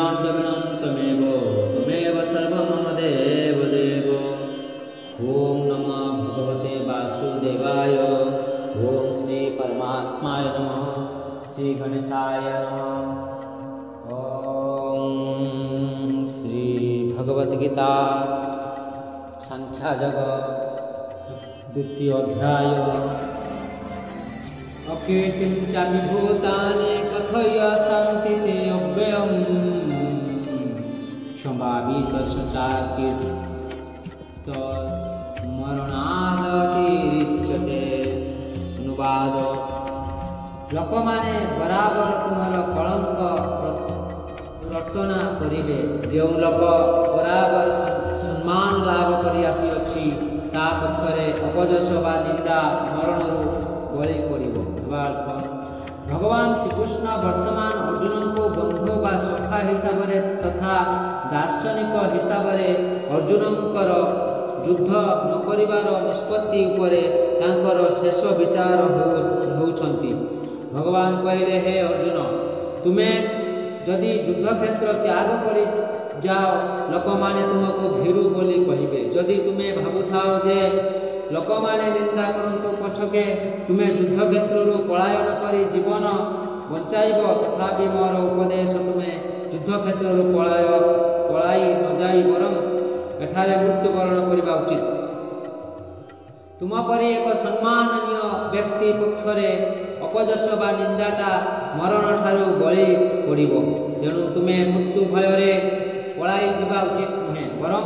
तुरीयां द्रविणं त्वमेव सर्वं मम देव देव। ओम नमः भगवते वासुदेवाय। ओम श्री परमात्माय नमः। श्री गणेशाय नमः। ओम श्री भगवत गीता संख्यायोग द्वितीय अध्याय। अकीर्तिं च विभूतानि कथय सन्ति ते अव्ययम् संभावितस्य च मरणादतिरिच्यते। अनुवाद। लोक माने बराबर तुमर कलंक रटना करिवे। जो लोक बराबर सम्मान लाभ करि आसी ता पक्षरे अपजस बा निंदा मरण बलि पड़िबो। भगवान श्रीकृष्ण वर्तमान अर्जुन को बंधु बा सखा हिसाब से तथा दार्शनिक हिसाब से अर्जुन युद्ध न करिवार निष्पत्ति उपरे तांकर शेष विचार होउछंती। भगवान कहले, हे अर्जुन, तुम्हें जदि युद्ध क्षेत्र त्याग करि जाओ लोक माने तुमको भीरु बोली कहिबे। जदि तुम्हें भाबुथाओ जे लोक माने निंदा करंतु पछके तुम्हें युद्ध क्षेत्र पलायन करी जीवन बंचाइब, तथापि मोर उपदेश तुम्हें युद्ध क्षेत्र पलाई न जाई बरं एठारे मृत्युवरण करने उचित। तुम परी एक सम्माननीय व्यक्ति पक्षरे अपजस बा निंदाटा मरण ठारू बलि पड़िबो। तेणु तुम्हें मृत्यु भୟରେ पलाई जिबा उचित नुहे, बरं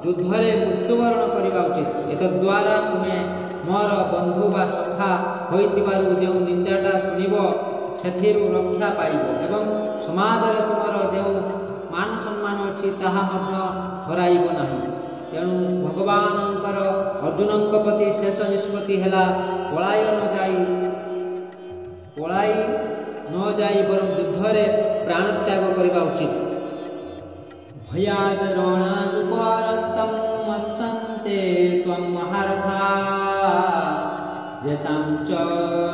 युद्धरे मृत्युवरण करने उचित। एतद्वारा तुम्हें मोर बंधु बा सखा होइतिबारु जो निंदाटा शुणिब सेथिरु रक्षा पाइब एवं समाज रे तुमर जो मान सम्मान अच्छी ताहा मध्य हराइब नाही। तेणु भगवानंकर अर्जुनंक प्रति शेष निष्पत्ति हेला पलाई न जाई बरं युद्धरे प्राण त्याग करने उचित। भयाद रणदुपरन्तं मत्सन्ते त्वं महारथा येषां च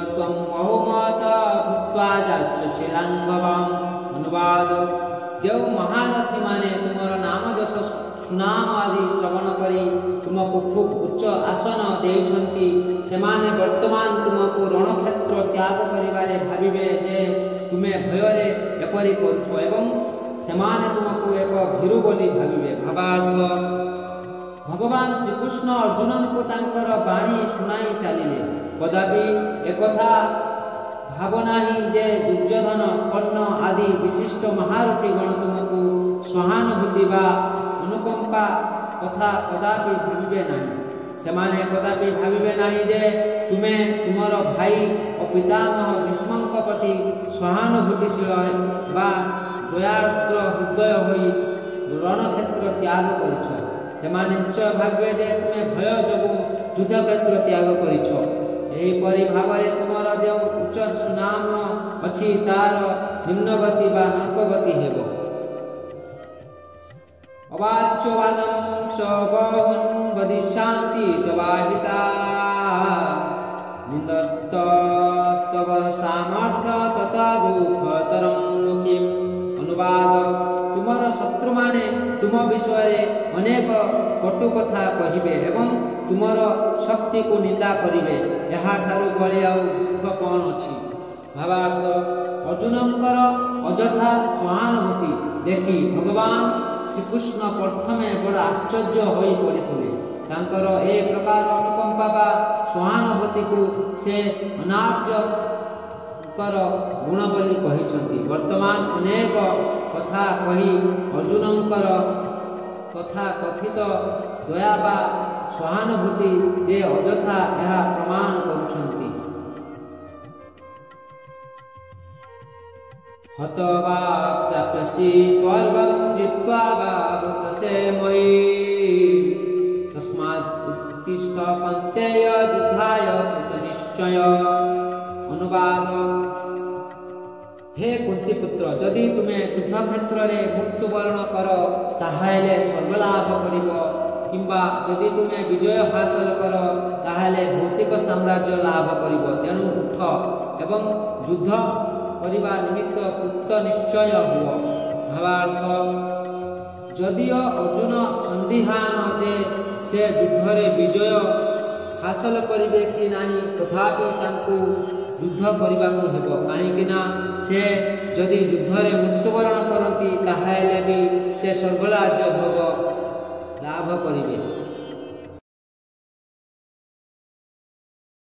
त्वं बहुमत भूत्वा जास्यचिरान्भवम्। अनुवाद। जो महारथी माने तुमर नाम जस सुनाम आदि श्रवण करी तुमको खूब उच्च आसन देइछंती, सेमाने वर्तमान तुमको रणक्षेत्र त्याग करिबारे भाबिबे जे तुमे भयरे एपरि करूछ एवं सेमाने तुमको एक भीरु बोली भाबिबे। भावार्थ। भगवान श्रीकृष्ण अर्जुन को तांकर बाणी सुनाई चलिले। कदापि एकथा भावना ही जे दुर्योधन कर्ण आदि विशिष्ट महारथी गण तुमको सहानुभूति बा अनुकंपा कथा कदापि भाविबे नहीं। सेमाने कदापि भाविबे नहीं जे तुमे तुमर भाई और पितामह भीष्मक प्रति सहानुभूतिशील बा दयाद्र हृदय होई रणक्षेत्र त्याग करिछ। सेमाने निश्चय भाविबे जे तुमे भय जोगु युद्ध क्षेत्र त्याग करिछ। एही परि भावरे तुमर जो उच्च सुनाम अछि तार निम्नगति बा नर्कगति हेबो। अवाच्यवादं सबहुन् वदिष्यन्ति तवाहिता निन्दस्तस्तव सामर्थ्य तथा दुःखतरं लोके। अनुवाद। तुमर शत्रु माने तुम विषय अनेक कटु कथा कहिबे एवं तुमर शक्ति को निंदा करिवे। यहाँ ठारू बळी आउ दुख कौन अछि। भावार्थ। अर्जुनंकर अजथा सहानुभूति देखि भगवान श्रीकृष्ण प्रथमे बड़ आश्चर्य होई पड़िथिले। तांकर ए प्रकार अनुकंपा बा सहानुभूति को से अनार्य कर गुण बोली कहिछंती। वर्तमान अनेक कथा कही अर्जुनंकर तथा कथित दया बा सहानुभूति जे अजथा यह प्रमाण करुछंती। हतवा प्राप्यसि स्वर्गं जित्वा वा भुक्तसे मयि तस्मात् उत्तिष्ठ पन्थेय युद्धाय कृतनिश्चय। अनुवाद। हे कुंती पुत्र, जदि तुम्हें युद्ध क्षेत्र में मृत्युवरण कर ताहाले स्वर्ग लाभ करिब, किंबा जदि तुम्हें विजय हासिल कर ताहाले भौतिक साम्राज्य लाभ करिब। तेणु उठ एवं युद्ध करने निमित्त कृत निश्चय हुआ। ଭାବାର୍ଥ ଯଦିଓ ଅର୍ଜୁନ ସନ୍ଦିହାନ ଯେ ସେ ଯୁଦ୍ଧରେ ବିଜୟ ହାସଲ କରିବେ କି ନାହିଁ, ତଥାପି ତାଙ୍କୁ ଯୁଦ୍ଧ କରିବାକୁ ହେବ। କାହିଁକିନା ସେ ଯଦି ଯୁଦ୍ଧରେ ମୃତ୍ୟୁବରଣ କରନ୍ତି ତାହେଲେ ବି ସେ ସ୍ୱର୍ଗରାଜ୍ୟ ଭୋଗ ଲାଭ କରିବେ।